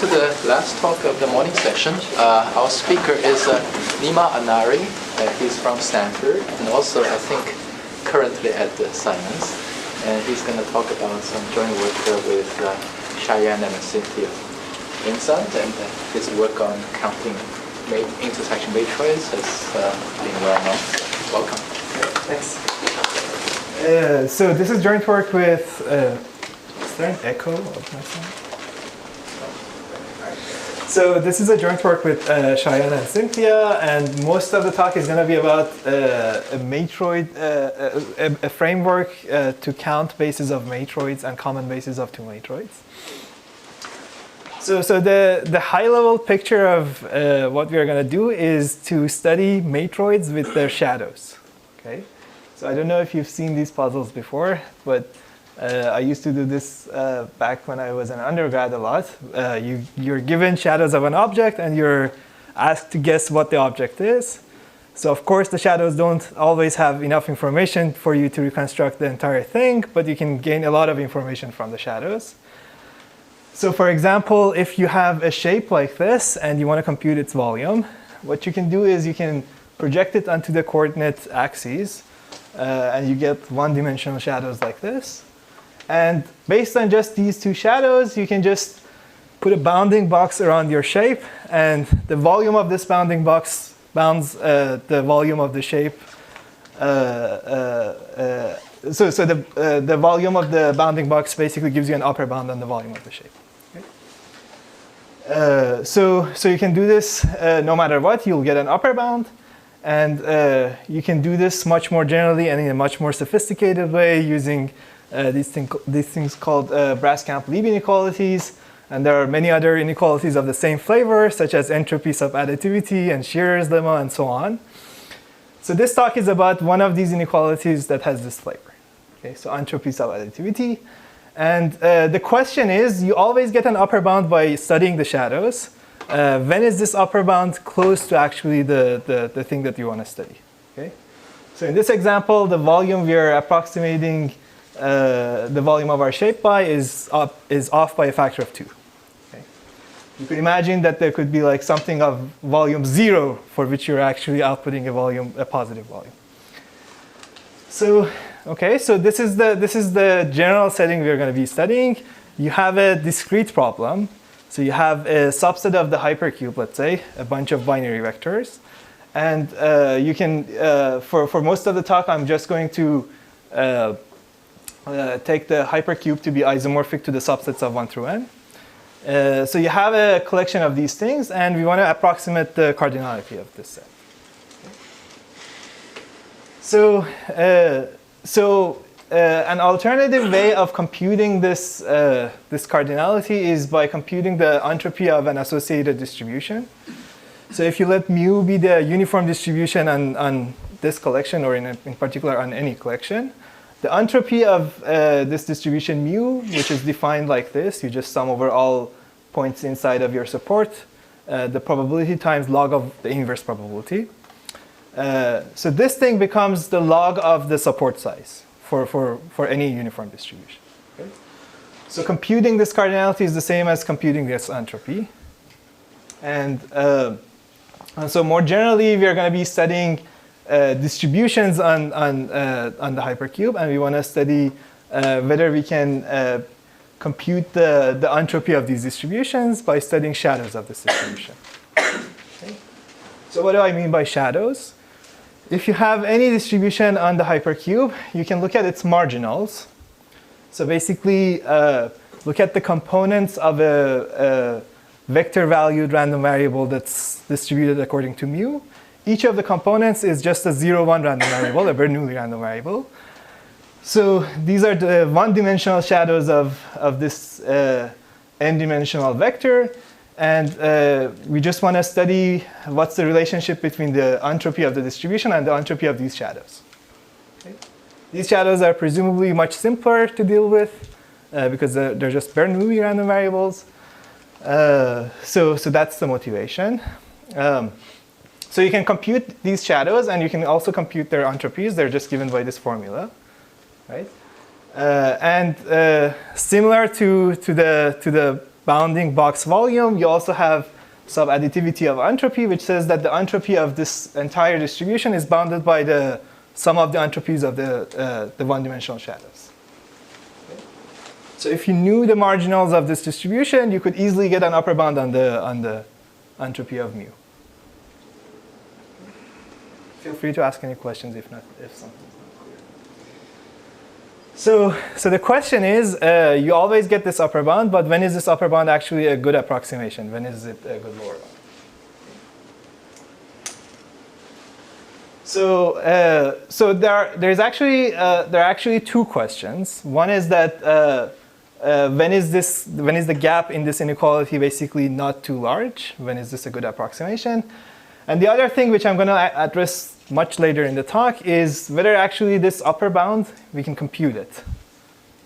to the last talk of the morning session. Our speaker is Nima Anari. He's from Stanford and also, I think, currently at Simons. And he's going to talk about some joint work with Cheyenne and Cynthia Vincent, and his work on counting intersection matrices has been well known. Welcome. Thanks. So this is joint work with, is there an echo of my sound? So this is a joint work with Cheyenne and Cynthia, and most of the talk is going to be about a matroid, a framework to count bases of matroids and common bases of two matroids. So the high-level picture of what we are going to do is to study matroids with their shadows. Okay. So I don't know if you've seen these puzzles before, but I used to do this back when I was an undergrad a lot. You're given shadows of an object and you're asked to guess what the object is. So of course the shadows don't always have enough information for you to reconstruct the entire thing, but you can gain a lot of information from the shadows. So for example, if you have a shape like this and you want to compute its volume, what you can do is you can project it onto the coordinate axes and you get one-dimensional shadows like this. And based on just these two shadows, you can just put a bounding box around your shape, and the volume of this bounding box bounds the volume of the shape. So the volume of the bounding box basically gives you an upper bound on the volume of the shape. Okay? So you can do this no matter what, you'll get an upper bound. And you can do this much more generally and in a much more sophisticated way using these things called Braskamp-Lieb inequalities. And there are many other inequalities of the same flavor, such as entropy subadditivity and Shearer's lemma and so on. So this talk is about one of these inequalities that has this flavor. Okay, so entropy subadditivity. And the question is, you always get an upper bound by studying the shadows. When is this upper bound close to actually the thing that you want to study? Okay? So in this example, the volume we are approximating the volume of our shape by is off by a factor of 2. Okay? You could imagine that there could be like something of volume 0 for which you're actually outputting a positive volume. So okay, so this is the general setting we're going to be studying. You have a discrete problem. So you have a subset of the hypercube, let's say, a bunch of binary vectors. And you can, for most of the talk, I'm just going to take the hypercube to be isomorphic to the subsets of 1 through n. So you have a collection of these things, and we want to approximate the cardinality of this set. So an alternative way of computing this cardinality is by computing the entropy of an associated distribution. So if you let mu be the uniform distribution on this collection, or in particular on any collection, the entropy of this distribution mu, which is defined like this, you just sum over all points inside of your support, the probability times log of the inverse probability. So this thing becomes the log of the support size for any uniform distribution. Okay? So computing this cardinality is the same as computing this entropy. And so more generally, we are going to be studying distributions on the hypercube, and we want to study whether we can compute the entropy of these distributions by studying shadows of this distribution. Okay? So what do I mean by shadows? If you have any distribution on the hypercube, you can look at its marginals. So basically, look at the components of a vector-valued random variable that's distributed according to mu. Each of the components is just a 0-1 random variable, a Bernoulli random variable. So these are the one-dimensional shadows of this n-dimensional vector. And we just want to study what's the relationship between the entropy of the distribution and the entropy of these shadows. Okay? These shadows are presumably much simpler to deal with because they're just Bernoulli random variables. So that's the motivation. So you can compute these shadows, and you can also compute their entropies. They're just given by this formula, right? And similar to the bounding box volume, you also have subadditivity of entropy, which says that the entropy of this entire distribution is bounded by the sum of the entropies of the one-dimensional shadows. Okay. So if you knew the marginals of this distribution, you could easily get an upper bound on the entropy of mu. Feel free to ask any questions if something's not clear. So the question is, you always get this upper bound, but when is this upper bound actually a good approximation? When is it a good lower bound? So there are actually two questions. One is that when is the gap in this inequality basically not too large? When is this a good approximation? And the other thing, which I'm going to address much later in the talk, is whether actually this upper bound, we can compute it,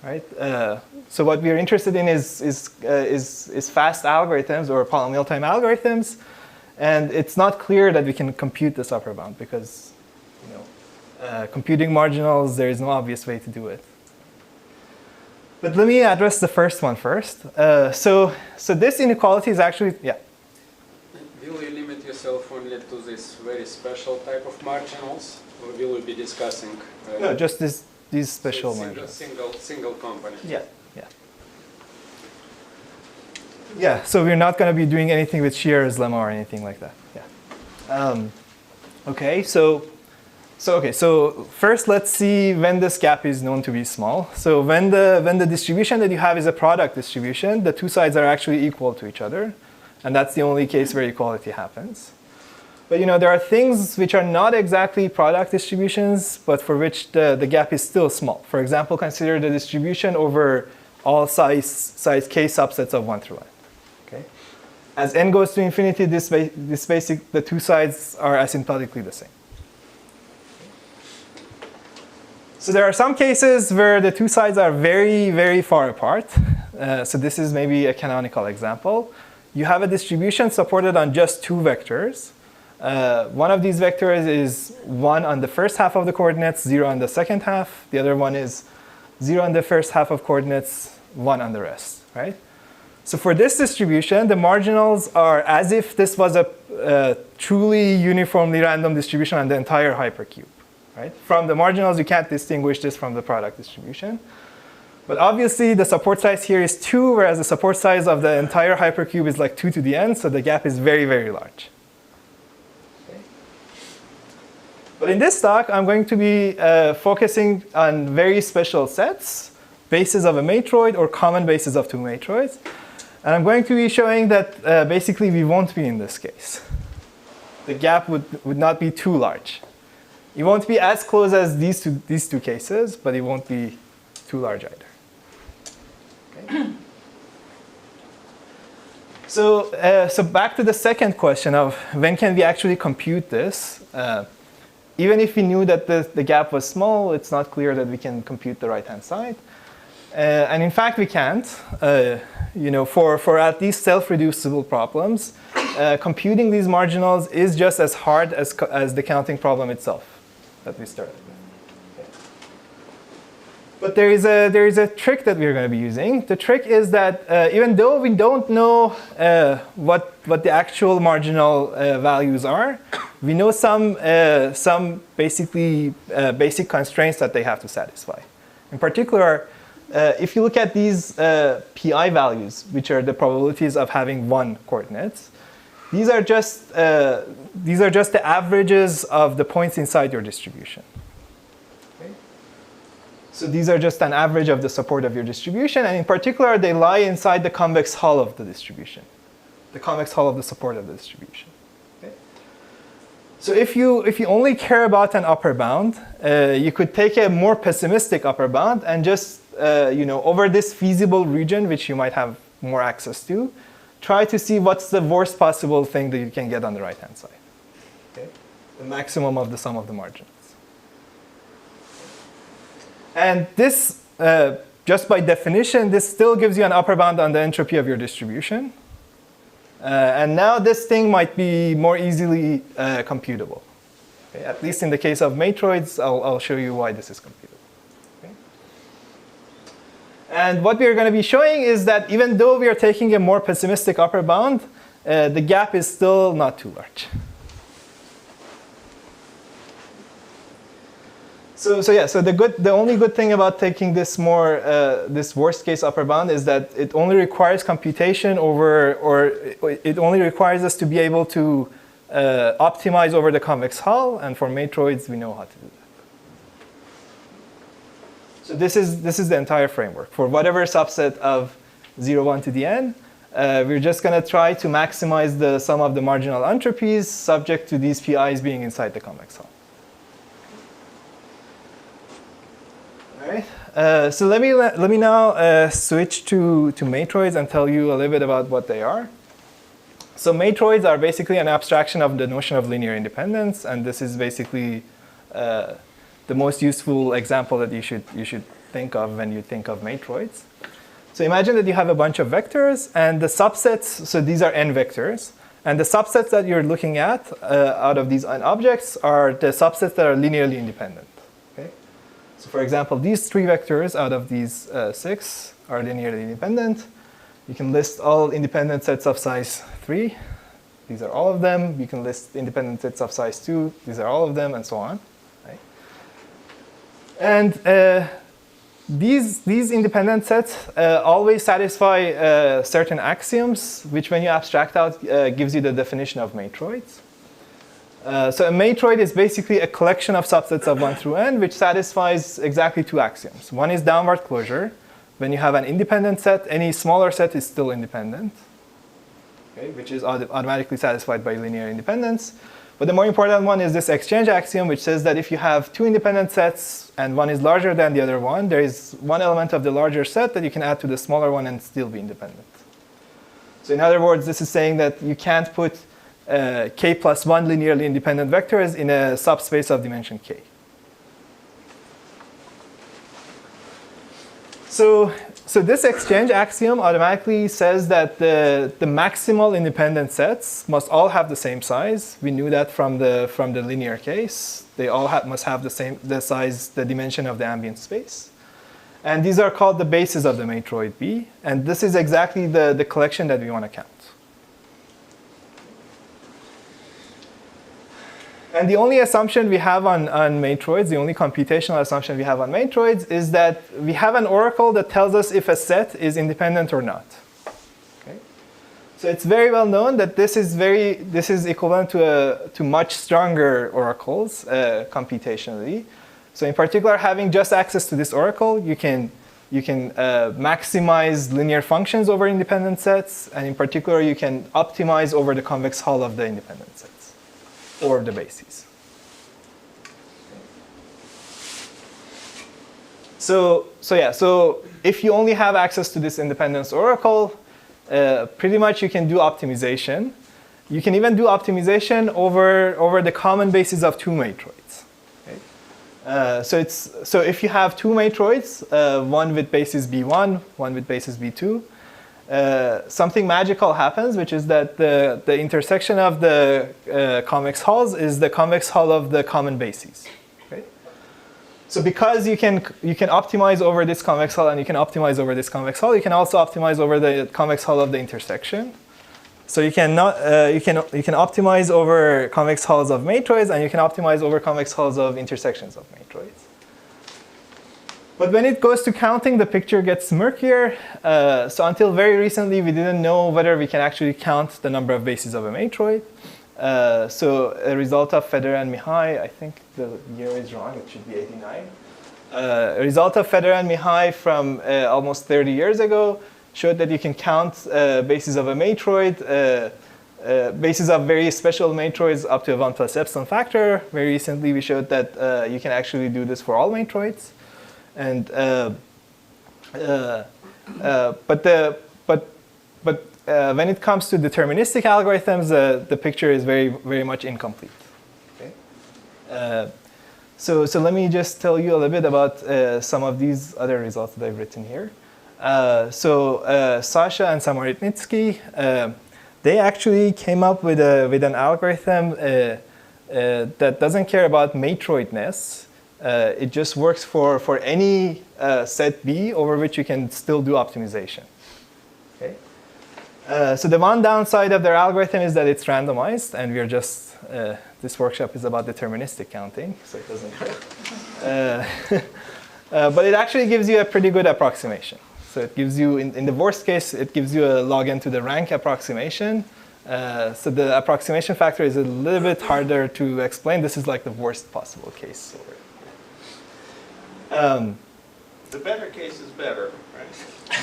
right? So what we are interested in is fast algorithms or polynomial time algorithms, and it's not clear that we can compute this upper bound because, computing marginals, there is no obvious way to do it. But let me address the first one first. So this inequality is actually, yeah. Will you limit yourself only to this very special type of marginals, or will you be discussing? No, just these special marginals. Single component. Yeah. Yeah. So we're not going to be doing anything with Shearer's lemma or anything like that. Yeah. Okay. So first, let's see when this gap is known to be small. So when the distribution that you have is a product distribution, the two sides are actually equal to each other. And that's the only case where equality happens. But there are things which are not exactly product distributions, but for which the gap is still small. For example, consider the distribution over all size k subsets of 1 through n. Okay? As n goes to infinity, the two sides are asymptotically the same. So there are some cases where the two sides are very, very far apart. So this is maybe a canonical example. You have a distribution supported on just two vectors. One of these vectors is 1 on the first half of the coordinates, 0 on the second half. The other one is 0 on the first half of coordinates, 1 on the rest, right? So for this distribution, the marginals are as if this was a truly uniformly random distribution on the entire hypercube, right? From the marginals, you can't distinguish this from the product distribution. But obviously, the support size here is 2, whereas the support size of the entire hypercube is like 2 to the n, so the gap is very, very large. Okay. But in this talk, I'm going to be focusing on very special sets, bases of a matroid or common bases of two matroids. And I'm going to be showing that basically we won't be in this case. The gap would not be too large. It won't be as close as these two cases, but it won't be too large either. So back to the second question of when can we actually compute this? Even if we knew that the gap was small, it's not clear that we can compute the right-hand side. And in fact, we can't. For at least self-reducible problems, computing these marginals is just as hard as the counting problem itself that we started with. But there is a trick that we're going to be using. The trick is that even though we don't know what the actual marginal values are, we know some basic constraints that they have to satisfy. In particular, if you look at these pi values, which are the probabilities of having one coordinates, these are just the averages of the points inside your distribution. So these are just an average of the support of your distribution, and in particular, they lie inside the convex hull of the distribution, the convex hull of the support of the distribution. Okay? So if you only care about an upper bound, you could take a more pessimistic upper bound and just over this feasible region, which you might have more access to, try to see what's the worst possible thing that you can get on the right-hand side. Okay? The maximum of the sum of the margins. And this, just by definition, this still gives you an upper bound on the entropy of your distribution. And now this thing might be more easily computable. Okay? At least in the case of matroids, I'll show you why this is computable. Okay? And what we are going to be showing is that even though we are taking a more pessimistic upper bound, the gap is still not too large. So the only good thing about taking this this worst case upper bound is that it only requires computation over, or it only requires us to be able to optimize over the convex hull, and for matroids we know how to do that. So this is the entire framework for whatever subset of 0, 1 to the n. We're just going to try to maximize the sum of the marginal entropies subject to these PIs being inside the convex hull. All right. So let me now switch to matroids and tell you a little bit about what they are. So matroids are basically an abstraction of the notion of linear independence, and this is basically the most useful example that you should think of when you think of matroids. So imagine that you have a bunch of vectors, and the subsets, so these are n vectors, and the subsets that you're looking at out of these n objects are the subsets that are linearly independent. Okay? So for example, these 3 vectors out of these 6 are linearly independent. You can list all independent sets of size 3. These are all of them. You can list independent sets of size 2. These are all of them, and so on. Right? And these independent sets always satisfy certain axioms, which when you abstract out gives you the definition of matroids. So a matroid is basically a collection of subsets of 1 through n, which satisfies exactly 2 axioms. One is downward closure. When you have an independent set, any smaller set is still independent, okay, which is automatically satisfied by linear independence. But the more important one is this exchange axiom, which says that if you have 2 independent sets and one is larger than the other one, there is one element of the larger set that you can add to the smaller one and still be independent. So in other words, this is saying that you can't put k plus 1 linearly independent vectors in a subspace of dimension k. So this exchange axiom automatically says that the maximal independent sets must all have the same size. We knew that from the linear case. They all must have the size, the dimension of the ambient space. And these are called the bases of the matroid B. And this is exactly the collection that we want to count. And the only assumption we have on matroids, the only computational assumption we have on matroids is that we have an oracle that tells us if a set is independent or not. Okay? So it's very well known that this is equivalent to much stronger oracles computationally. So in particular, having just access to this oracle, you can maximize linear functions over independent sets, and in particular, you can optimize over the convex hull of the independent sets, or the bases. So if you only have access to this independence oracle, pretty much you can do optimization. You can even do optimization over the common basis of 2 matroids. Okay? So if you have 2 matroids, one with basis B1, one with basis B2, something magical happens, which is that the intersection of the convex hulls is the convex hull of the common bases. Okay? So because you can optimize over this convex hull and you can optimize over this convex hull, you can also optimize over the convex hull of the intersection. So you can optimize over convex hulls of matroids, and you can optimize over convex hulls of intersections of matroids. But when it goes to counting, the picture gets murkier. So until very recently, we didn't know whether we can actually count the number of bases of a matroid. So a result of Federer and Mihai, I think the year is wrong, it should be 89. A result of Federer and Mihai from almost 30 years ago showed that you can count bases of a matroid, bases of very special matroids up to a 1 plus epsilon factor. Very recently, we showed that you can actually do this for all matroids. And when it comes to deterministic algorithms, the picture is very, very much incomplete. Okay? So let me just tell you a little bit about some of these other results that I've written here. Sasha and Samoritnitsky, they actually came up with an algorithm that doesn't care about matroidness. It just works for any set B over which you can still do optimization. Okay? So the one downside of their algorithm is that it's randomized, and we're just, this workshop is about deterministic counting, so it doesn't work. But it actually gives you a pretty good approximation. So it gives you, in the worst case, it gives you a log n to the rank approximation. So the approximation factor is a little bit harder to explain. This is like the worst possible case. The better case is better, right?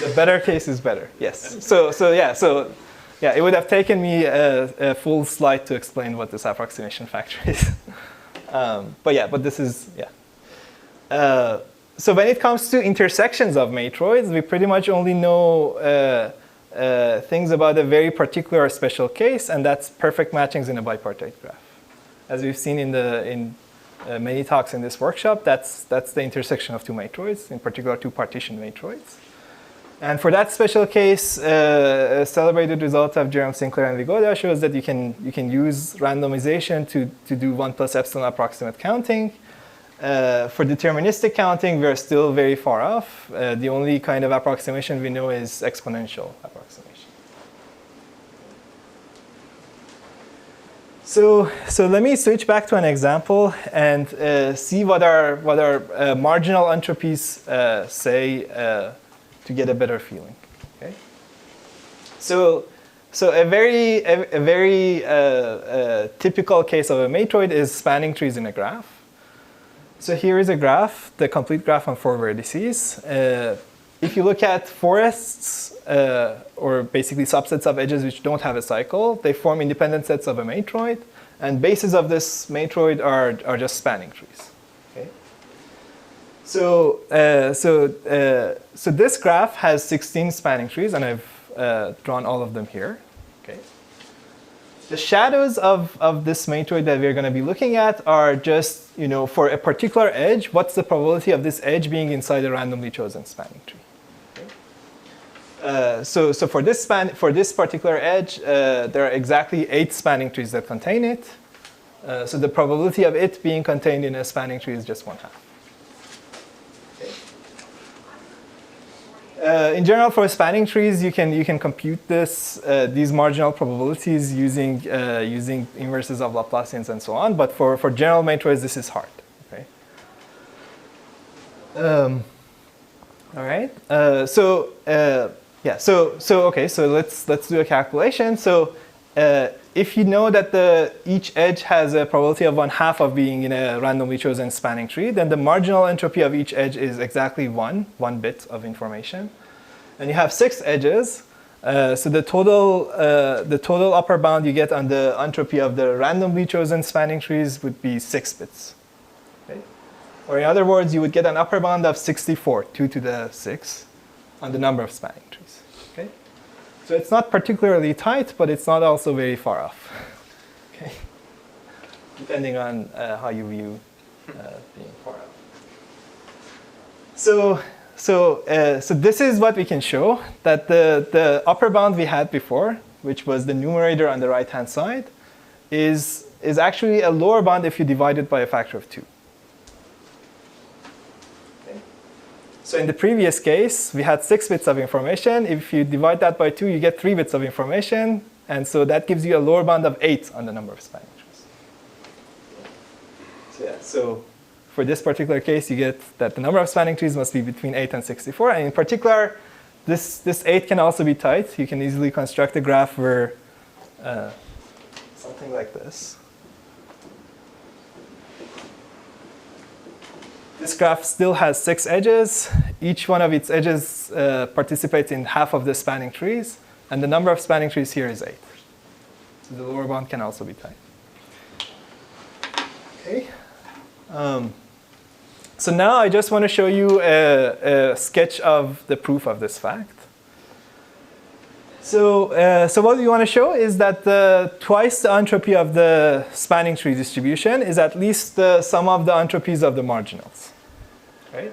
The better case is better, yes. So it would have taken me a full slide to explain what this approximation factor is. But this is, so when it comes to intersections of matroids, we pretty much only know things about a very particular special case, and that's perfect matchings in a bipartite graph. As we've seen in many talks in this workshop, that's the intersection of two matroids, in particular two partition matroids. And for that special case, a celebrated result of Jerome Sinclair and Vigoda shows that you can use randomization to do 1 plus epsilon approximate counting. For deterministic counting, we're still very far off. The only kind of approximation we know is exponential approximation. So let me switch back to an example and see what our marginal entropies say to get a better feeling. Okay. So a very typical case of a matroid is spanning trees in a graph. So here is a graph, the complete graph on 4 vertices. If you look at forests, or basically subsets of edges which don't have a cycle, they form independent sets of a matroid, and bases of this matroid are just spanning trees. Okay? So this graph has 16 spanning trees, and I've drawn all of them here. Okay? The shadows of this matroid that we're going to be looking at are just, for a particular edge, what's the probability of this edge being inside a randomly chosen spanning tree? Okay. So for this particular edge, there are exactly 8 spanning trees that contain it. So the probability of it being contained in a spanning tree is just 1/2. In general, for spanning trees, you can compute these marginal probabilities using inverses of Laplacians and so on. But for general matroids, this is hard. Okay. All right. So let's do a calculation. So if you know that each edge has a probability of 1/2 of being in a randomly chosen spanning tree, then the marginal entropy of each edge is exactly one bit of information. And you have 6 edges, so the total upper bound you get on the entropy of the randomly chosen spanning trees would be 6 bits. Okay? Or in other words, you would get an upper bound of 64, 2 to the 6, on the number of spanning trees. Okay? So it's not particularly tight, but it's not also very far off. Okay? Depending on how you view being far off. So this is what we can show, that the upper bound we had before, which was the numerator on the right-hand side, is actually a lower bound if you divide it by a factor of 2. Okay. So in the previous case, we had 6 bits of information. If you divide that by 2, you get 3 bits of information. And so that gives you a lower bound of 8 on the number of spanning trees. So for this particular case, you get that the number of spanning trees must be between 8 and 64. And in particular, this 8 can also be tight. You can easily construct a graph where something like this. This graph still has 6 edges. Each one of its edges participates in half of the spanning trees. And the number of spanning trees here is 8. So the lower bound can also be tight. Okay. So now I just want to show you a sketch of the proof of this fact. So what we want to show is that twice the entropy of the spanning tree distribution is at least the sum of the entropies of the marginals. Right?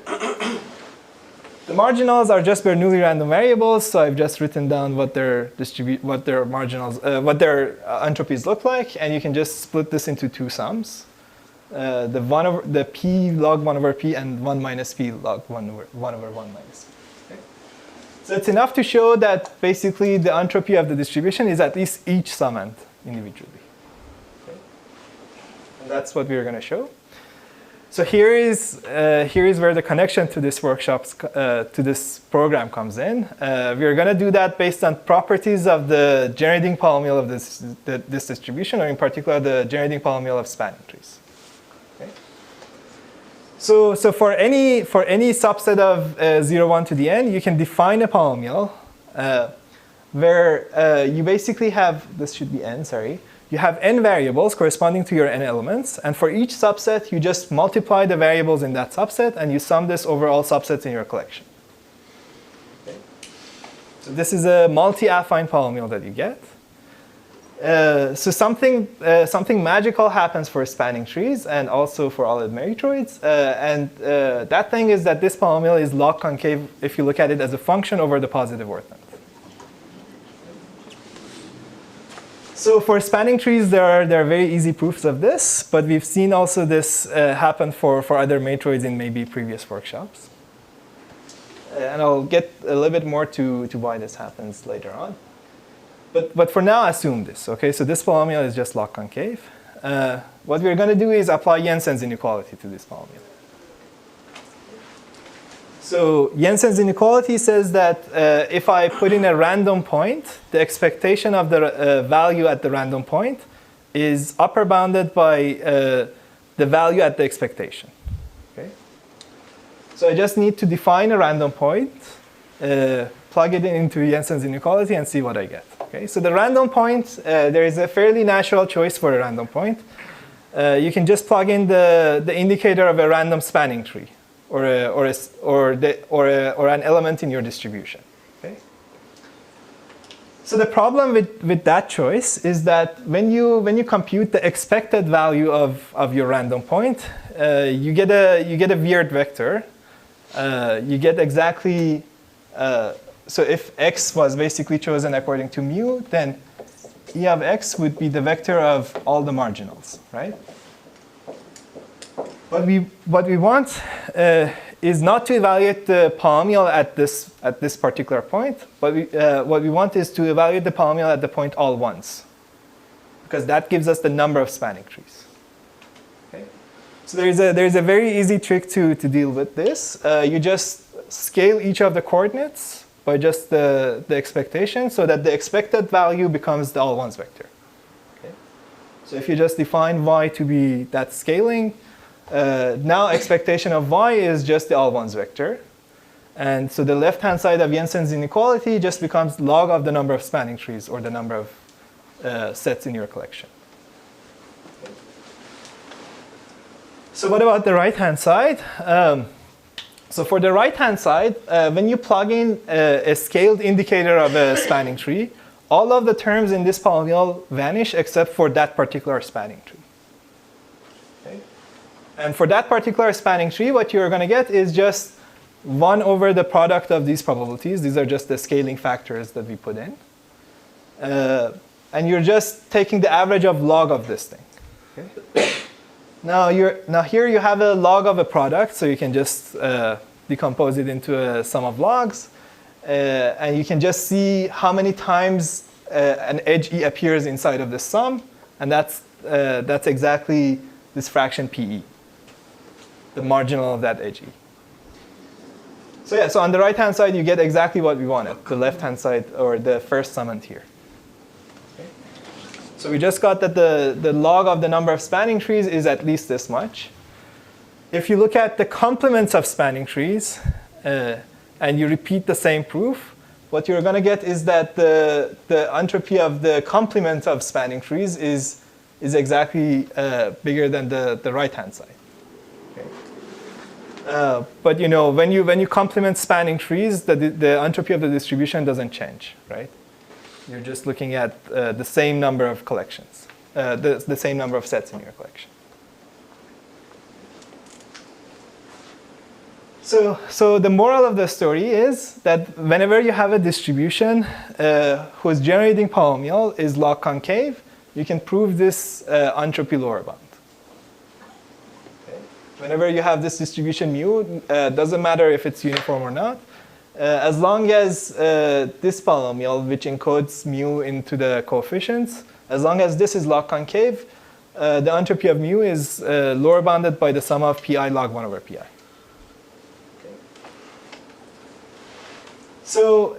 The marginals are just Bernoulli random variables, so I've just written down what their entropies look like, and you can just split this into 2 sums. the p log 1 over p and 1 minus p log 1 over 1 minus p. Okay? So it's enough to show that basically the entropy of the distribution is at least each summand individually. Okay? And that's what we're going to show. So here is where the connection to this to this program comes in. We're going to do that based on properties of the generating polynomial of this distribution, or in particular the generating polynomial of spanning trees. Okay. So for any subset of 0, 1 to the n, you can define a polynomial where you basically have, this should be n, sorry. You have n variables corresponding to your n elements, and for each subset, you just multiply the variables in that subset, and you sum this over all subsets in your collection. Okay. So this is a multi-affine polynomial that you get. So something magical happens for spanning trees and also for all matroids, and that thing is that this polynomial is log concave if you look at it as a function over the positive orthant. So for spanning trees, there are very easy proofs of this, but we've seen also this happen for other matroids in maybe previous workshops. And I'll get a little bit more to why this happens later on. But for now, assume this. Okay, so this polynomial is just log concave. What we're going to do is apply Jensen's inequality to this polynomial. So Jensen's inequality says that if I put in a random point, the expectation of the value at the random point is upper bounded by the value at the expectation. Okay? So I just need to define a random point, plug it into Jensen's inequality, and see what I get. Okay? So the random point, there is a fairly natural choice for a random point. You can just plug in the indicator of a random spanning tree, or an element in your distribution. Okay? So the problem with that choice is that when you compute the expected value of your random point, you get a weird vector. You get exactly so if x was basically chosen according to mu, then E of x would be the vector of all the marginals, right? What we want is not to evaluate the polynomial at this particular point, but what we want is to evaluate the polynomial at the point all ones, because that gives us the number of spanning trees. Okay? So there's a very easy trick to deal with this. You just scale each of the coordinates by just the expectation, so that the expected value becomes the all ones vector. Okay? So if you just define y to be that scaling, now expectation of y is just the all ones vector. And so the left-hand side of Jensen's inequality just becomes log of the number of spanning trees, or the number of sets in your collection. So what about the right-hand side? So for the right-hand side, when you plug in a scaled indicator of a spanning tree, all of the terms in this polynomial vanish except for that particular spanning tree. And for that particular spanning tree, what you're going to get is just 1 over the product of these probabilities. These are just the scaling factors that we put in. And you're just taking the average of log of this thing. Okay? Now here you have a log of a product, so you can just decompose it into a sum of logs. And you can just see how many times an edge E appears inside of the sum. And that's exactly this fraction PE. The marginal of that edge E. So yeah, so on the right-hand side, you get exactly what we wanted, the left-hand side, or the first summand here. Okay. So we just got that the log of the number of spanning trees is at least this much. If you look at the complements of spanning trees, and you repeat the same proof, what you're going to get is that the entropy of the complement of spanning trees is exactly bigger than the right-hand side. But you know, when you complement spanning trees, the entropy of the distribution doesn't change, right? You're just looking at the same number of collections, the same number of sets in your collection. So the moral of the story is that whenever you have a distribution whose generating polynomial is log concave, you can prove this entropy lower bound. Whenever you have this distribution mu, doesn't matter if it's uniform or not. As long as this polynomial, which encodes mu into the coefficients, as long as this is log concave, the entropy of mu is lower bounded by the sum of pi log 1 over pi. Okay. So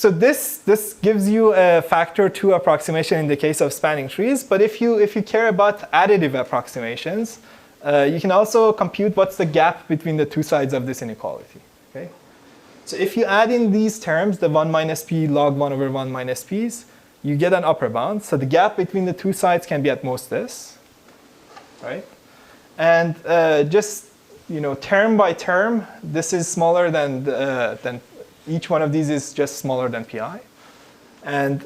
this gives you a factor 2 approximation in the case of spanning trees. But if you care about additive approximations, you can also compute what's the gap between the two sides of this inequality. Okay. So if you add in these terms, the 1 minus p log 1 over 1 minus p's, you get an upper bound. So the gap between the two sides can be at most this, right? And just term by term, this is smaller than each one of these is just smaller than pi. And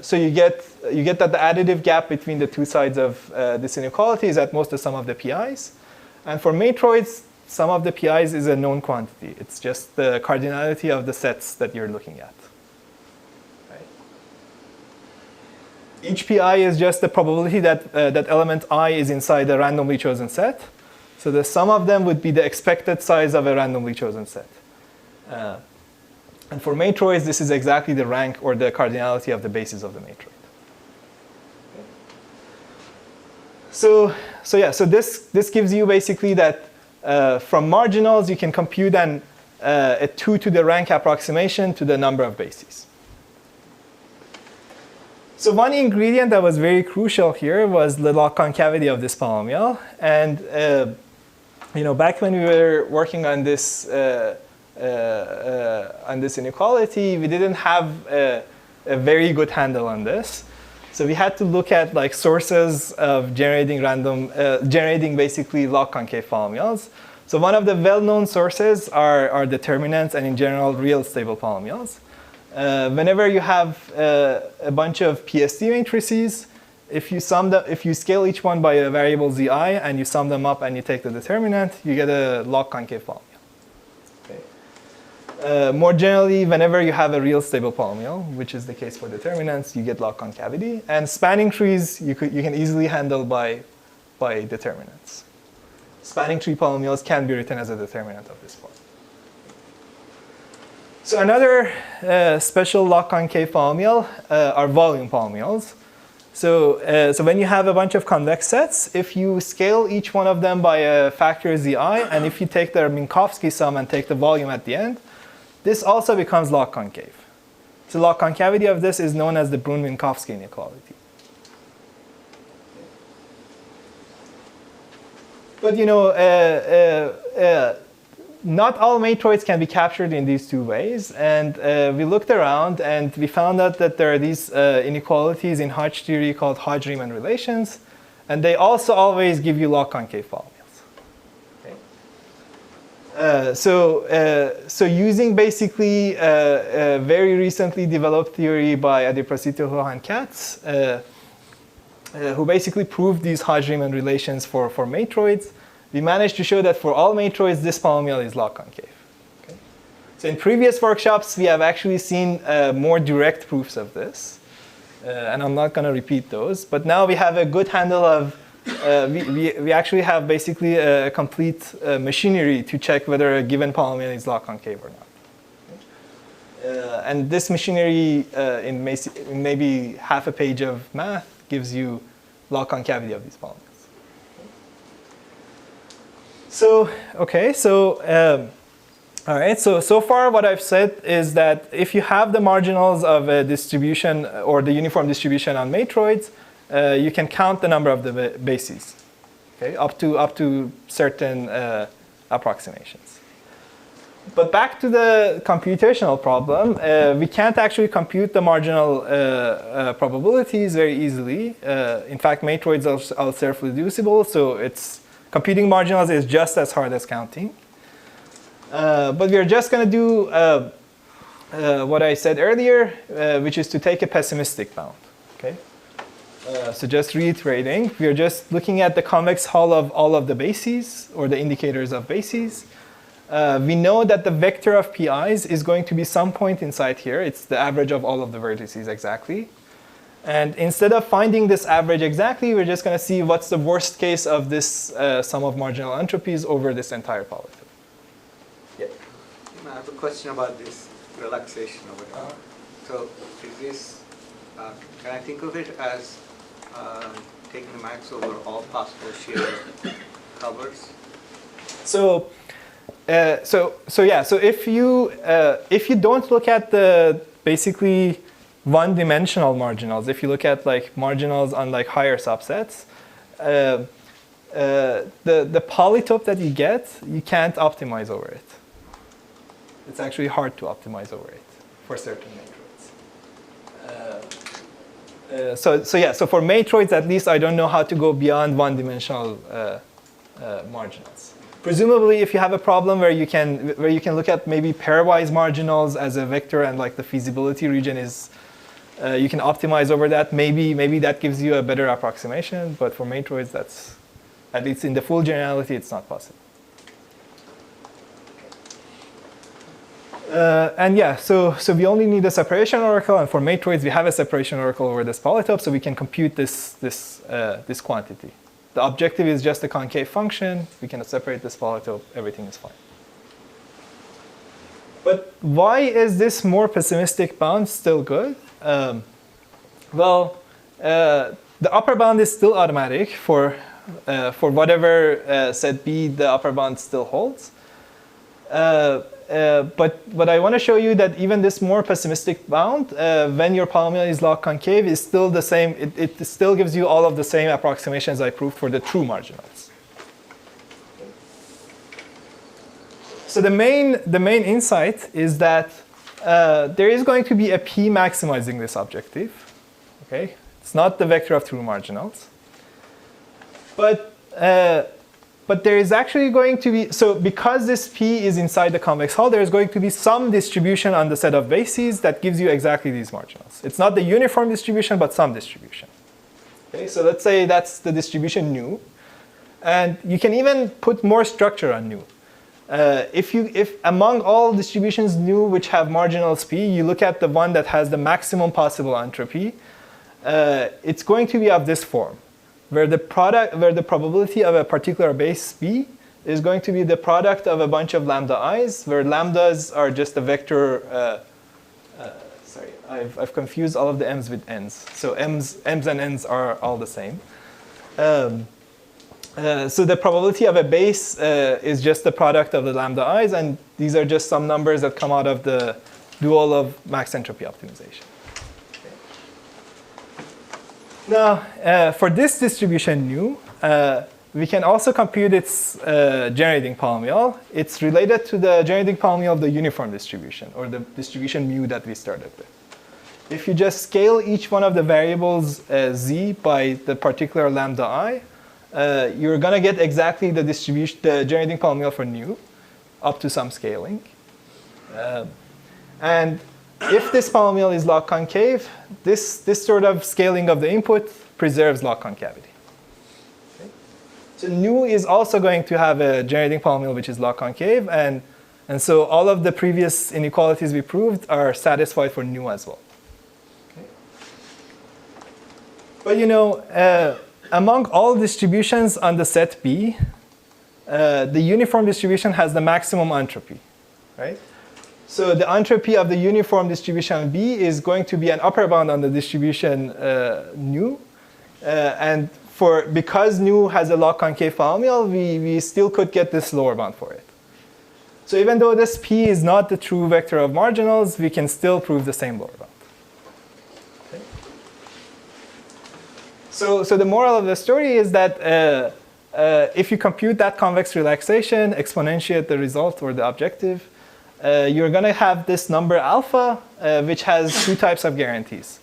so you get that the additive gap between the two sides of this inequality is at most the sum of the pi's. And for matroids, sum of the pi's is a known quantity. It's just the cardinality of the sets that you're looking at. Right? Each pi is just the probability that that element I is inside a randomly chosen set. So the sum of them would be the expected size of a randomly chosen set. And for matroids, this is exactly the rank or the cardinality of the basis of the matroid. So this gives you basically that from marginals, you can compute a 2 to the rank approximation to the number of bases. So one ingredient that was very crucial here was the log concavity of this polynomial. And back when we were working on this inequality, we didn't have a very good handle on this. So we had to look at like sources of generating basically log concave polynomials. So one of the well-known sources are determinants and in general real stable polynomials. Whenever you have a bunch of PSD matrices, if you scale each one by a variable zi and you sum them up and you take the determinant, you get a log concave polynomial. More generally, whenever you have a real stable polynomial, which is the case for determinants, you get log concavity. And spanning trees, you can easily handle by determinants. Spanning tree polynomials can be written as a determinant of this form. So another special log concave polynomial are volume polynomials. So when you have a bunch of convex sets, if you scale each one of them by a factor zi, and if you take their Minkowski sum and take the volume at the end, this also becomes log concave. So log concavity of this is known as the Brun-Minkowski inequality. But not all matroids can be captured in these two ways. And we looked around and we found out that there are these inequalities in Hodge theory called Hodge-Riemann relations. And they also always give you log concave polynomials. So using basically a very recently developed theory by Adiprosito and Katz, who basically proved these Hodge-Riemann relations for matroids, we managed to show that for all matroids, this polynomial is log concave. Okay? So in previous workshops, we have actually seen more direct proofs of this. And I'm not going to repeat those. But now we have a good handle of we actually have basically a complete machinery to check whether a given polynomial is log concave or not. And this machinery in maybe half a page of math gives you log concavity of these polynomials. So all right. So far what I've said is that if you have the marginals of a distribution or the uniform distribution on matroids, you can count the number of the bases, okay, up to certain approximations. But back to the computational problem, we can't actually compute the marginal probabilities very easily. In fact, matroids are self-reducible, so computing marginals is just as hard as counting. But we're just going to do what I said earlier, which is to take a pessimistic bound. Okay. So just reiterating, we are just looking at the convex hull of all of the bases, or the indicators of bases. We know that the vector of PIs is going to be some point inside here. It's the average of all of the vertices exactly. And instead of finding this average exactly, we're just going to see what's the worst case of this sum of marginal entropies over this entire polytope. Yeah. I have a question about this relaxation over here. So is this, can I think of it as taking the max over all possible shear covers? So if you don't look at the basically one-dimensional marginals, if you look at like marginals on like higher subsets, the polytope that you get, you can't optimize over it. It's actually hard to optimize over it for certain matroids. So for matroids, at least I don't know how to go beyond one-dimensional marginals. Presumably, if you have a problem where you can look at maybe pairwise marginals as a vector and like the feasibility region is, you can optimize over that. Maybe that gives you a better approximation. But for matroids, that's, at least in the full generality, it's not possible. And yeah, so we only need a separation oracle, and for matroids we have a separation oracle over this polytope, so we can compute this quantity. The objective is just a concave function. We can separate this polytope. Everything is fine. But why is this more pessimistic bound still good? Well, the upper bound is still automatic for whatever set B the upper bound still holds. But I want to show you that even this more pessimistic bound, when your polynomial is log concave, is still the same. It still gives you all of the same approximations I proved for the true marginals. So the main insight is that there is going to be a p maximizing this objective. Okay, it's not the vector of true marginals, but there is actually going to be, so because this p is inside the convex hull, there is going to be some distribution on the set of bases that gives you exactly these marginals. It's not the uniform distribution, but some distribution. Okay, so let's say that's the distribution nu, and you can even put more structure on nu. If among all distributions nu which have marginals p, you look at the one that has the maximum possible entropy, it's going to be of this form, where the probability of a particular base b is going to be the product of a bunch of lambda i's, where lambdas are just a vector. Sorry, I've confused all of the m's with n's. So m's and n's are all the same. So the probability of a base is just the product of the lambda i's, and these are just some numbers that come out of the dual of max entropy optimization. Now, for this distribution nu, we can also compute its generating polynomial. It's related to the generating polynomial of the uniform distribution, or the distribution mu that we started with. If you just scale each one of the variables z by the particular lambda I, you're going to get exactly the generating polynomial for nu, up to some scaling. And if this polynomial is log concave, this sort of scaling of the input preserves log concavity. Okay? So nu is also going to have a generating polynomial which is log concave, and so all of the previous inequalities we proved are satisfied for nu as well. Okay? But you know, among all distributions on the set B, the uniform distribution has the maximum entropy, right? So the entropy of the uniform distribution B is going to be an upper bound on the distribution nu. And because nu has a log concave polynomial, we still could get this lower bound for it. So even though this P is not the true vector of marginals, we can still prove the same lower bound. Okay. So the moral of the story is that if you compute that convex relaxation, exponentiate the result or the objective, you're going to have this number alpha, which has two types of guarantees.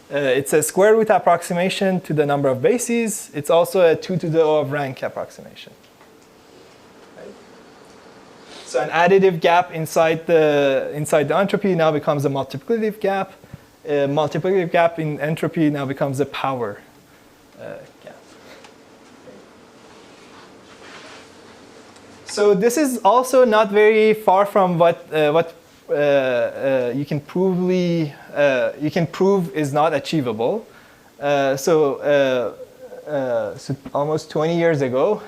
It's a square root approximation to the number of bases. It's also a 2 to the O of rank approximation. Right? So an additive gap inside the entropy now becomes a multiplicative gap. A multiplicative gap in entropy now becomes a power gap. So this is also not very far from what you can prove is not achievable. So almost 20 years ago,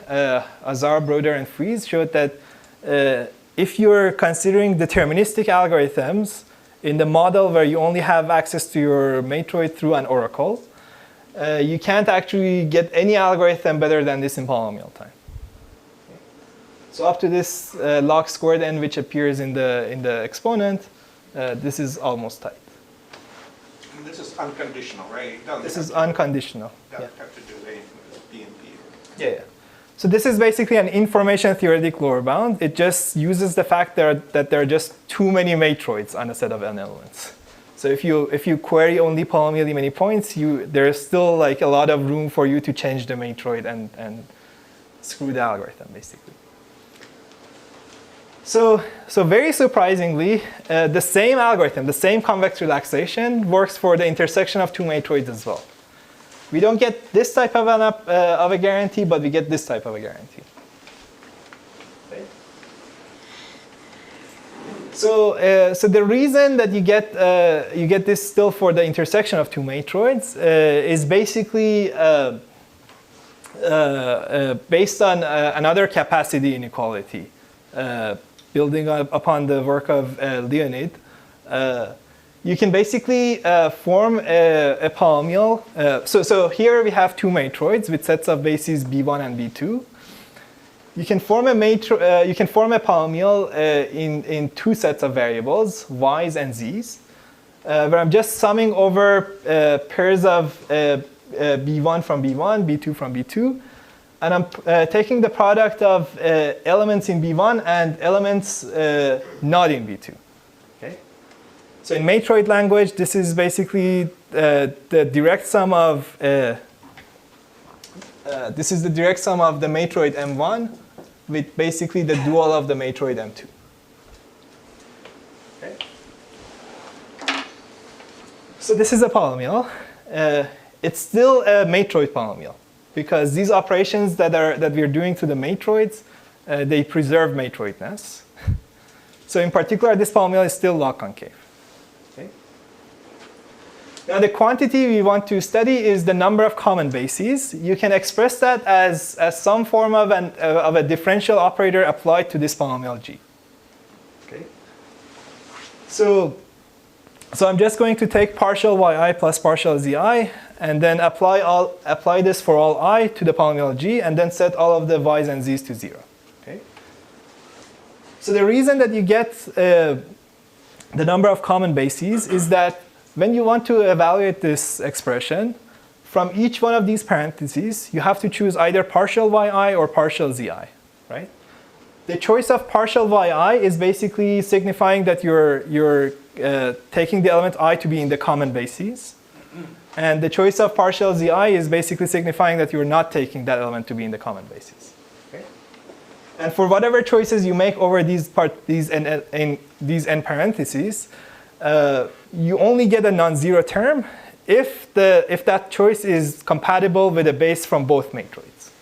Azar, Broder, and Fries showed that if you're considering deterministic algorithms in the model where you only have access to your matroid through an oracle, you can't actually get any algorithm better than this in polynomial time. Okay. So up to this log squared n, which appears in the exponent, this is almost tight. And this is unconditional, right? This is unconditional. Doesn't have to do anything with B and P. Yeah. So this is basically an information theoretic lower bound. It just uses the fact that there are just too many matroids on a set of n elements. So if you query only polynomially many points, there is still like a lot of room for you to change the matroid and screw the algorithm basically. So very surprisingly, the same algorithm, the same convex relaxation works for the intersection of two matroids as well. We don't get this type of a guarantee, but we get this type of a guarantee. Okay. So the reason that you get this still for the intersection of two matroids is basically based on another capacity inequality, building upon the work of Leonid. You can basically form a polynomial. So here we have two matroids with sets of bases B1 and B2. You can form a polynomial in two sets of variables, y's and z's, where I'm just summing over pairs of B1 from B1, B2 from B2, and I'm taking the product of elements in B1 and elements not in B2. So in matroid language, this is basically the direct sum of the matroid M1 with basically the dual of the matroid M2. Okay. So this is a polynomial. It's still a matroid polynomial because these operations that we're doing to the matroids, they preserve matroidness. So in particular, this polynomial is still log concave. Now the quantity we want to study is the number of common bases. You can express that as some form of a differential operator applied to this polynomial G. Okay. So I'm just going to take partial yi plus partial zi and then apply this for all I to the polynomial G and then set all of the y's and z's to 0. Okay. So the reason that you get the number of common bases is that when you want to evaluate this expression, from each one of these parentheses, you have to choose either partial yi or partial zi, right? The choice of partial yi is basically signifying that you're taking the element I to be in the common bases. And the choice of partial zi is basically signifying that you're not taking that element to be in the common bases. Okay? And for whatever choices you make over these n parentheses, you only get a non-zero term if that choice is compatible with a base from both matroids.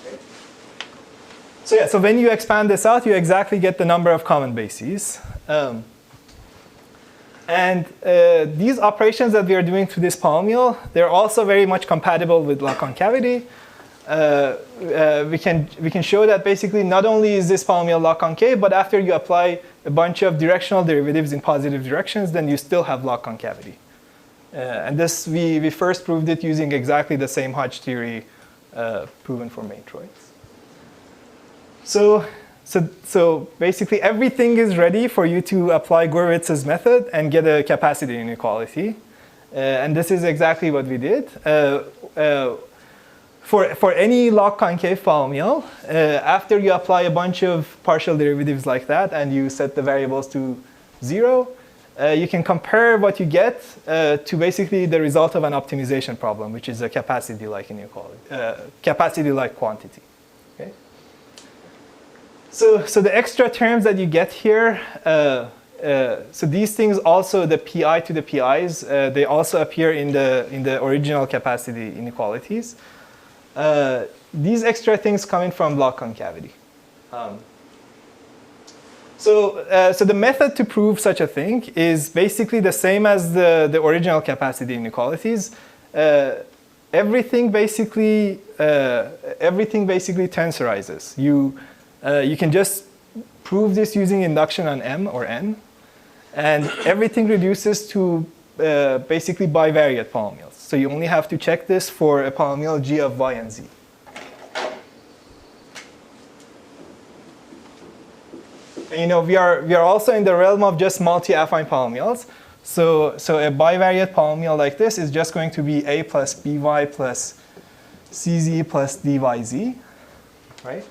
Okay. So when you expand this out, you exactly get the number of common bases. And these operations that we are doing to this polynomial, they're also very much compatible with log concavity. We can show that basically not only is this polynomial log concave, but after you apply a bunch of directional derivatives in positive directions, then you still have log concavity. And this we first proved it using exactly the same Hodge theory proven for matroids. So basically everything is ready for you to apply Gurwitz's method and get a capacity inequality. And this is exactly what we did. For any log concave polynomial, after you apply a bunch of partial derivatives like that and you set the variables to 0, you can compare what you get to basically the result of an optimization problem, which is a capacity-like inequality, capacity-like quantity. Okay? So the extra terms that you get here, so these things also, the pi to the pi's, they also appear in the original capacity inequalities. These extra things coming from log concavity. So, so the method to prove such a thing is basically the same as the original capacity inequalities. Everything basically tensorizes. You can just prove this using induction on M or N, and everything reduces to basically bivariate polynomials. So you only have to check this for a polynomial g of y and z. And, you know, we are also in the realm of just multi-affine polynomials. So a bivariate polynomial like this is just going to be a plus by plus cz plus dyz, right?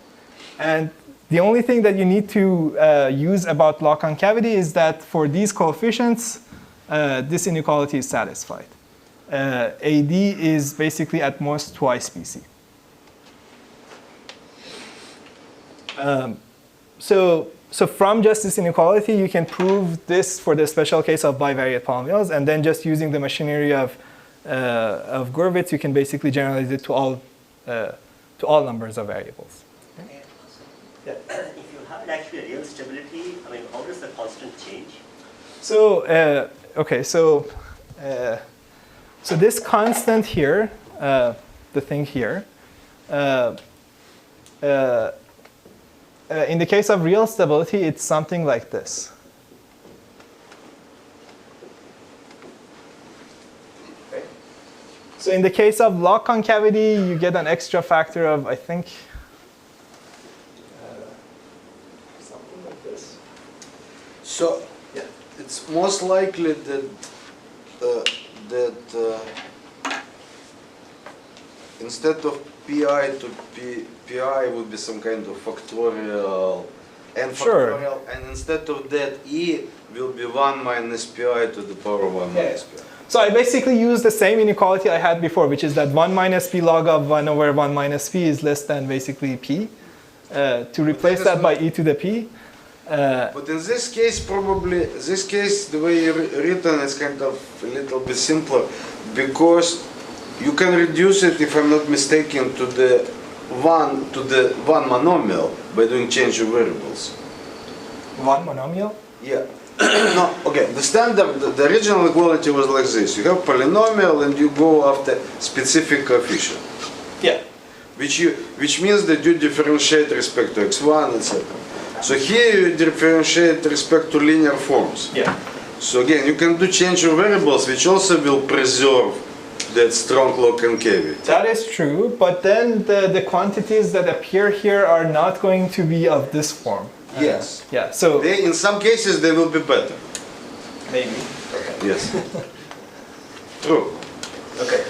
And the only thing that you need to use about log concavity is that for these coefficients, this inequality is satisfied. AD is basically at most twice BC. So from just this inequality, you can prove this for the special case of bivariate polynomials, and then just using the machinery of Gurwitz, you can basically generalize it to all numbers of variables. Yeah. If you have actually real stability, I mean, how does the constant change? So okay, so this constant here, the thing here. In the case of real stability, it's something like this. Okay. So in the case of log concavity, you get an extra factor of, I think, something like this. So Yeah. it's most likely that instead of pi to pi would be some kind of factorial n Sure. factorial, and instead of that e will be 1 minus pi to the power of 1 minus pi. So I basically use the same inequality I had before, which is that 1 minus p log of 1 over 1 minus p is less than basically p. To replace that by e to the p. But in this case, probably, this case, the way written is kind of a little bit simpler, because you can reduce it, if I'm not mistaken, to the one monomial by doing change of variables. One monomial? Yeah. No, okay, the standard, the original equality was like this. You have polynomial and you go after specific coefficient. Yeah. Which means that you differentiate respect to x1, etc. So here you differentiate respect to linear forms. Yeah. So again, you can do change of variables, which also will preserve that strong log concavity. That is true, but then the quantities that appear here are not going to be of this form. Yes. Yeah, so They, in some cases, they will be better. maybe. Yes. True. Okay.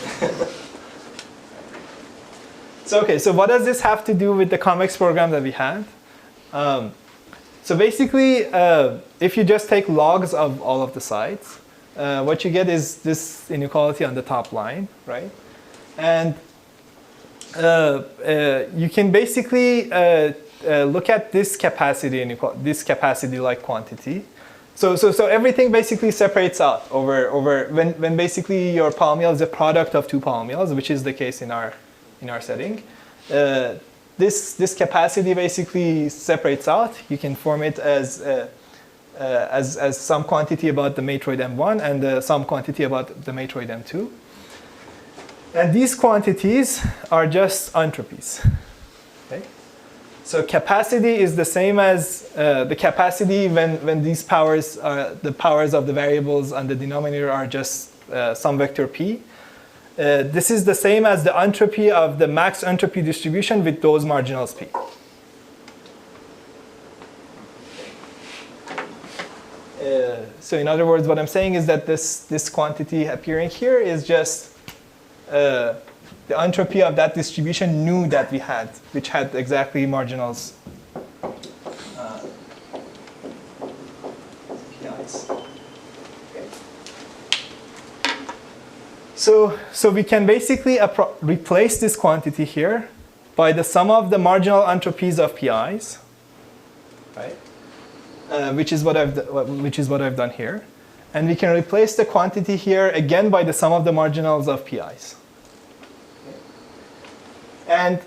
So what does this have to do with the convex program that we had? So basically, if you just take logs of all of the sides, what you get is this inequality on the top line, right? And you can basically look at this capacity-like quantity. So everything basically separates out over when basically your polynomial is a product of two polynomials, which is the case in our setting. This capacity basically separates out. You can form it as some quantity about the matroid M1 and some quantity about the matroid M2. And these quantities are just entropies. Okay? So capacity is the same as the capacity when these powers, the powers of the variables on the denominator are just some vector p. This is the same as the entropy of the max entropy distribution with those marginals p. So in other words, what I'm saying is that this quantity appearing here is just the entropy of that distribution nu that we had, which had exactly marginals. So we can basically replace this quantity here by the sum of the marginal entropies of PIs, right? Which is what I've done here, and we can replace the quantity here again by the sum of the marginals of PIs. And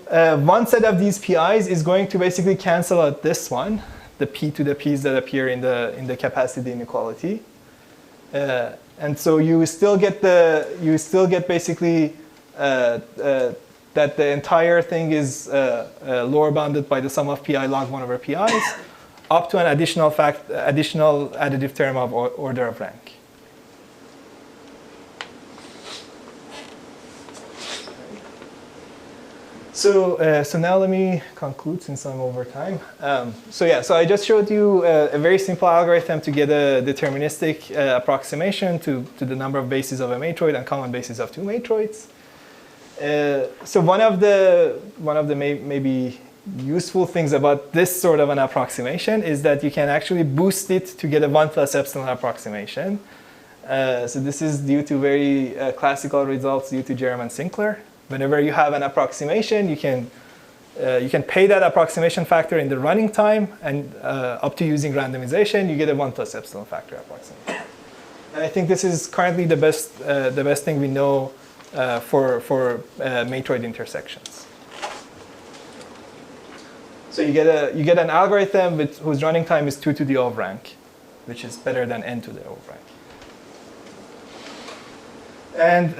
one set of these PIs is going to basically cancel out this one. the p to the p's that appear in the capacity inequality. And so you still get basically that the entire thing is lower bounded by the sum of pi log 1 over pi's up to an additional additive term of order of rank. So now let me conclude since I'm over time. So I just showed you a very simple algorithm to get a deterministic approximation to the number of bases of a matroid and common bases of two matroids. So one of the maybe useful things about this sort of an approximation is that you can actually boost it to get a 1 plus epsilon approximation. So this is due to very classical results due to Jerem and Sinclair. Whenever you have an approximation, you can pay that approximation factor in the running time, and up to using randomization, you get a 1 plus epsilon factor approximation. And I think this is currently the best thing we know for matroid intersections. So you get an algorithm whose running time is 2 to the O rank, which is better than n to the O rank. And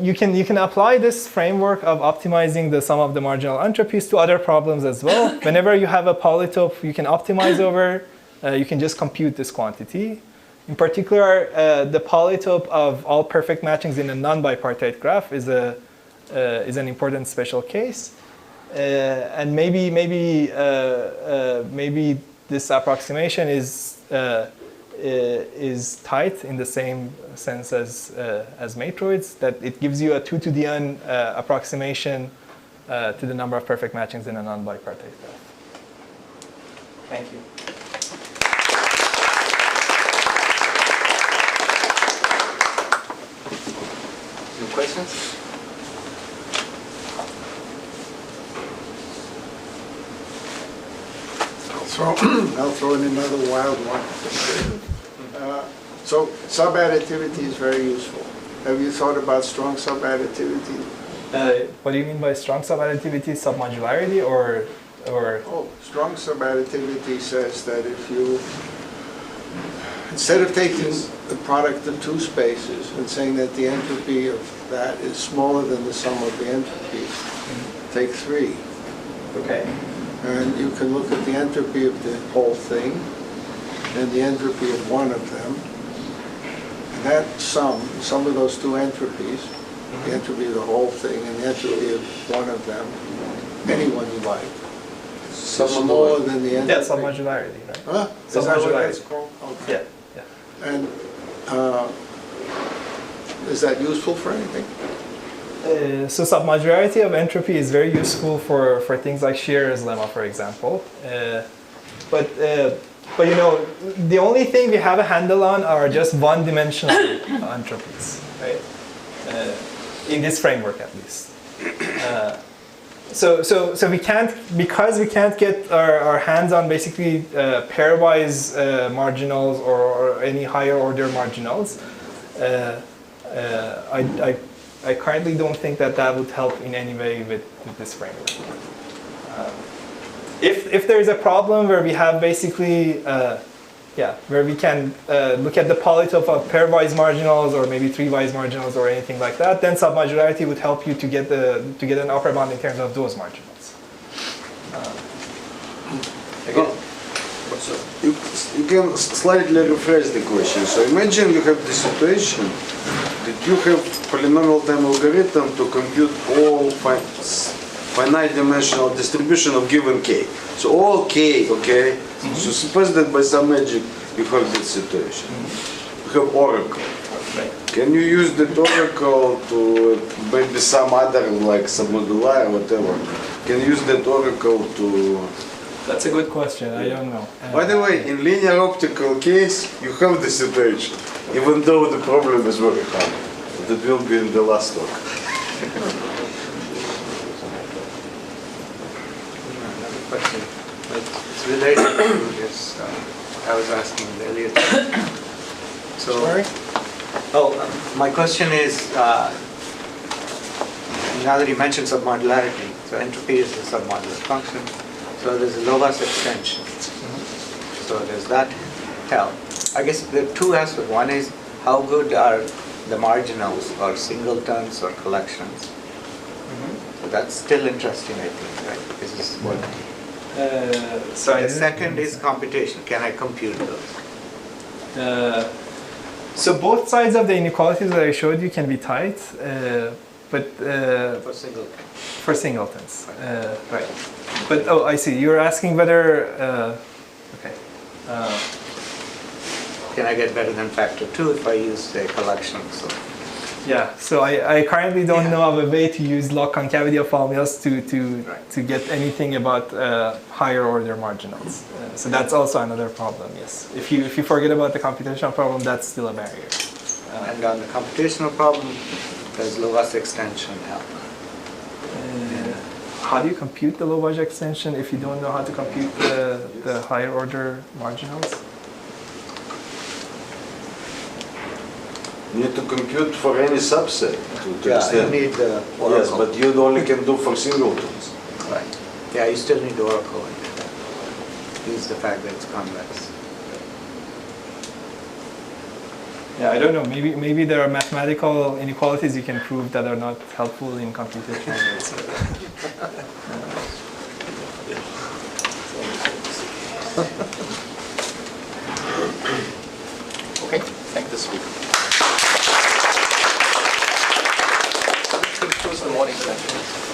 you can apply this framework of optimizing the sum of the marginal entropies to other problems as well. Whenever you have a polytope you can optimize over, you can just compute this quantity. In particular, the polytope of all perfect matchings in a non-bipartite graph is an important special case. And maybe this approximation is tight in the same sense as matroids, that it gives you a 2 to the n approximation to the number of perfect matchings in a non-bipartite graph. Thank you. Any questions? I'll throw in another wild one. So subadditivity is very useful. Have you thought about strong subadditivity? What do you mean by strong subadditivity? Submodularity or? Oh, strong subadditivity says that if you, instead of taking the product of two spaces and saying that the entropy of that is smaller than the sum of the entropies, take three. Okay. And you can look at the entropy of the whole thing and the entropy of one of them. And that sum of those two entropies, the entropy of the whole thing and the entropy of one of them, anyone you like, is smaller than the entropy. Yeah, submodularity, right? Huh? Is that what that's called? Okay. Yeah. And is that useful for anything? So submodularity of entropy is very useful for things like Shearer's lemma, for example. But the only thing we have a handle on are just one-dimensional entropies, right? In this framework, at least. So we can't, because we can't get our hands on basically pairwise marginals or any higher order marginals. I currently don't think that would help in any way with this framework. If there is a problem where we have basically, where we can look at the polytope of pairwise marginals or maybe three-wise marginals or anything like that, then submodularity would help you to get an upper bound in terms of those marginals. So you can slightly rephrase the question. So imagine you have the situation that you have polynomial time algorithm to compute all finite dimensional distribution of given k. So all k, okay? Mm-hmm. So suppose that by some magic you have this situation. You have oracle. Right. Can you use that oracle to maybe some other like submodular or whatever? Can you use that oracle to... That's a good question. I don't know. By the way, in linear optical case, you have the situation, even though the problem is very hard. That will be in the last talk. Another question. It's related to this. I was asking earlier. So, Sorry? My question is, now that you mentioned submodularity, so entropy is a submodular function. So there's a low-pass extension. So does that help? I guess there are two aspects. One is how good are the marginals or singletons or collections? So that's still interesting, I think, right? This is what. The second is computation. Can I compute those? So both sides of the inequalities that I showed you can be tight, but For singletons. for singletons, right? But oh, I see. You're asking whether okay. Can I get better than factor 2 if I use, say, collection? So Yeah, so I currently don't know of a way to use log concavity of polynomials to get anything about higher order marginals. So that's also another problem, yes. If you forget about the computational problem, that's still a barrier. and on the computational problem, does low-pass extension help? How do you compute the Lobach extension if you don't know how to compute the higher order marginals? You need to compute for any subset to Yeah, extend. you need the oracle. Yes, but you only can do for singletons. Right. Yeah, you still need the oracle and use the fact that it's convex. Yeah, I don't know. Maybe there are mathematical inequalities you can prove that are not helpful in computation. Okay, thank the speaker. So that concludes the morning session.